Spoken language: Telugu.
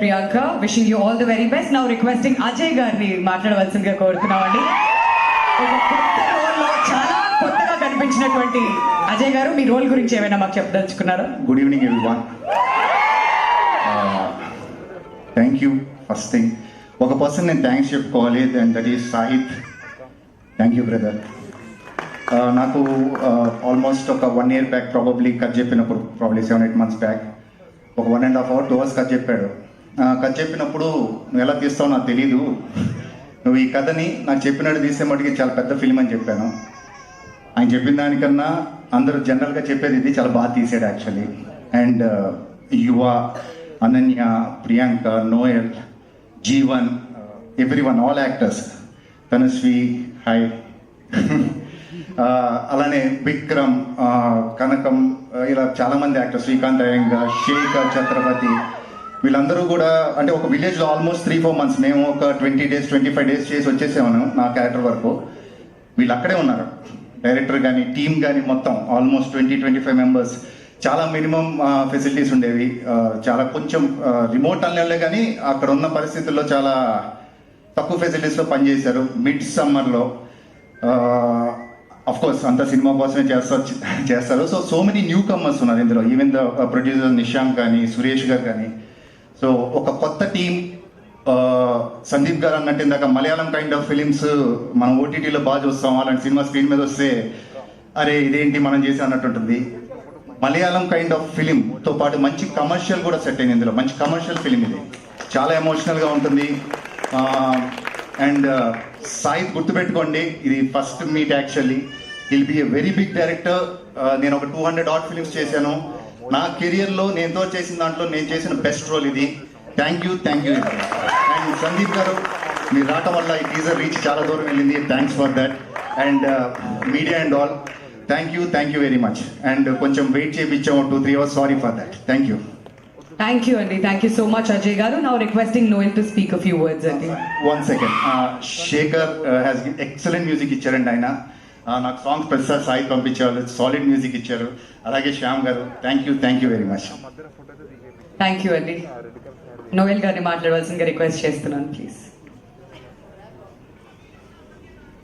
Priyanka, wishing you all the very best. Now requesting Ajay గారిని మాట్లాడవలసిందిగా కోరుతున్నామండి. ఒక కొత్త రోల్లో చాలా కొత్తగా కనిపించినటువంటి అజయ్ గారు, మీ రోల్ గురించి ఏమైనా మాకు చెప్పదలుచుకున్నారా? Good evening everyone. Thank you. First thing, ఒక పర్సన్ నేను థ్యాంక్స్ చెప్పుకోవాలి, and that is Sahit. Thank you brother. నాకు ఆల్మోస్ట్ ఒక 1 year బ్యాక్ ప్రాబబ్లీ కథ చెప్పినప్పుడు, ప్రాబ్లీ 7-8 months బ్యాక్, ఒక 1.5 hour 2 hours కథ చెప్పాడు. కథ చెప్పినప్పుడు నువ్వు ఎలా తీస్తావు నాకు తెలీదు, నువ్వు ఈ కథని నాకు చెప్పినట్టు తీస్తే మటుకి చాలా పెద్ద ఫిల్మ్ అని చెప్పాను. ఆయన చెప్పిన దానికన్నా అందరూ జనరల్గా చెప్పేది ఇది చాలా బాగా తీసాడు యాక్చువల్లీ. అండ్ యువ, Ananya, Priyanka, Noel, Jeevan, everyone, all actors, Tanushree, hi, అలానే విక్రమ్, కనకం, ఇలా చాలామంది యాక్టర్స్, శ్రీకాంత్ అయ్యంగా, శేఖర్, ఛత్రపతి, వీళ్ళందరూ కూడా అంటే ఒక విలేజ్లో ఆల్మోస్ట్ 3-4 months, మేము ఒక 20 days 25 days చేసి వచ్చేసాము నా క్యారెక్టర్ వరకు. వీళ్ళు అక్కడే ఉన్నారు, డైరెక్టర్ కానీ టీమ్ కానీ మొత్తం ఆల్మోస్ట్ 20-25 members. చాలా మినిమం ఫెసిలిటీస్ ఉండేవి, చాలా కొంచెం రిమోట్ అన్లే కానీ అక్కడ ఉన్న పరిస్థితుల్లో చాలా తక్కువ ఫెసిలిటీస్లో పనిచేశారు. మిడ్ సమ్మర్లో అఫ్ కోర్స్ అంత సినిమా కోసమే చేస్తారు. సో మెనీ న్యూ కమర్స్ ఉన్నారు ఇందులో, ఈవెన్ ద ప్రొడ్యూసర్ నిశాంక్ కానీ, సురేష్ గారు కానీ. సో ఒక కొత్త టీం. సందీప్ గారు అన్నట్టు ఇందాక మలయాళం కైండ్ ఆఫ్ ఫిలిమ్స్ మనం ఓటీటీలో బాగా చూస్తాం, అలాంటి సినిమా స్క్రీన్ మీద వస్తే అరే ఇదేంటి మనం చేసి అన్నట్టు ఉంటుంది. మలయాళం కైండ్ ఆఫ్ ఫిలింతో పాటు మంచి కమర్షియల్ కూడా సెట్ అయింది ఇందులో. మంచి కమర్షియల్ ఫిలిం ఇది, చాలా ఎమోషనల్గా ఉంటుంది. అండ్ సాయిత్ గుర్తుపెట్టుకోండి, ఇది first meet actually. Will be a very big director. నేను ఒక 200 odd films చేశాను నా కెరియర్లో. నేనుతో చేసిన దాంట్లో నేను చేసిన బెస్ట్ రోల్ ఇది. Thank you. అండ్ సందీప్ గారు, మీరు రావటం వల్ల ఈ టీజర్ రీచ్ చాలా దూరం వెళ్ళింది. Thanks for that. And media and all, thank you very much. And కొంచెం వెయిట్ చేయించాము 2-3 hours, sorry for that. Thank you అండి. Thank you so much Ajay garu. Now requesting Noel to speak a few words అండి. 1 second. Shekhar has excellent music ఇచ్చారండి ఆయన. నాకు సాంగ్స్ ప్రతిసారి సాయి పంపించారు, సాలిడ్ మ్యూజిక్ ఇచ్చారు. అలాగే శ్యామ్ గారు, thank you very much. Thank you అండి. నోయల్ గారిని మాట్లాడవలసిందిగా రిక్వెస్ట్ చేస్తున్నాను ప్లీజ్.